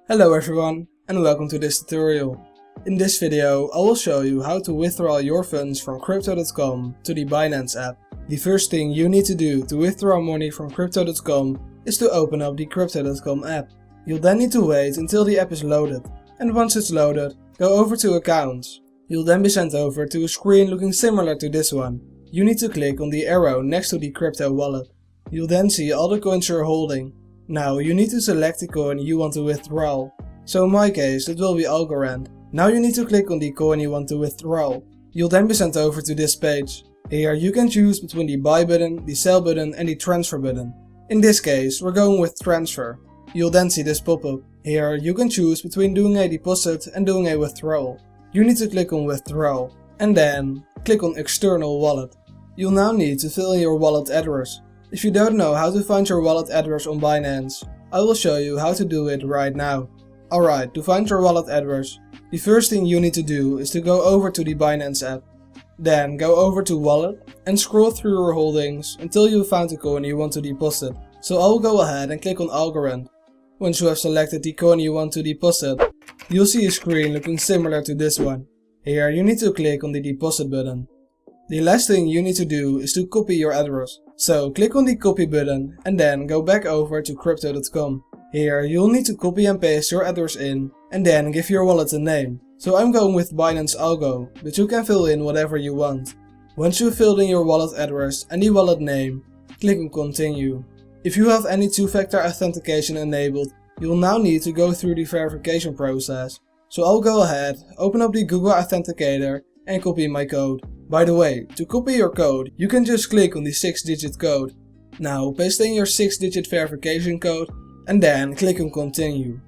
Hello everyone and welcome to this tutorial. In this video I will show you how to withdraw your funds from crypto.com to the Binance app. The first thing you need to do to withdraw money from crypto.com is to open up the crypto.com app. You'll then need to wait until the app is loaded, and once it's loaded, go over to accounts. You'll then be sent over to a screen looking similar to this one. You need to click on the arrow next to the crypto wallet. You'll then see all the coins you're holding. Now you need to select the coin you want to withdraw. So in my case it will be Algorand. Now you need to click on the coin you want to withdraw. You'll then be sent over to this page. Here you can choose between the buy button, the sell button and the transfer button. In this case we're going with transfer. You'll then see this pop-up. Here you can choose between doing a deposit and doing a withdrawal. You need to click on withdrawal and then click on external wallet. You'll now need to fill in your wallet address. If you don't know how to find your wallet address on Binance, I will show you how to do it right now. Alright, to find your wallet address, the first thing you need to do is to go over to the Binance app. Then go over to wallet and scroll through your holdings until you found the coin you want to deposit. So I will go ahead and click on Algorand. Once you have selected the coin you want to deposit, you'll see a screen looking similar to this one. Here you need to click on the deposit button. The last thing you need to do is to copy your address. So click on the copy button and then go back over to crypto.com. Here you'll need to copy and paste your address in and then give your wallet a name. So I'm going with Binance Algo, but you can fill in whatever you want. Once you've filled in your wallet address and the wallet name, click on continue. If you have any two-factor authentication enabled, you'll now need to go through the verification process. So I'll go ahead, open up the Google Authenticator and copy my code. By the way, to copy your code, you can just click on the 6-digit code. Now paste in your 6-digit verification code and then click on continue.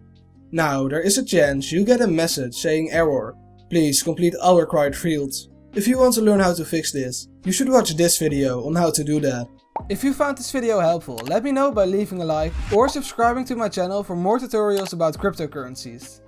Now there is a chance you get a message saying error. Please complete all required fields. If you want to learn how to fix this, you should watch this video on how to do that. If you found this video helpful, let me know by leaving a like or subscribing to my channel for more tutorials about cryptocurrencies.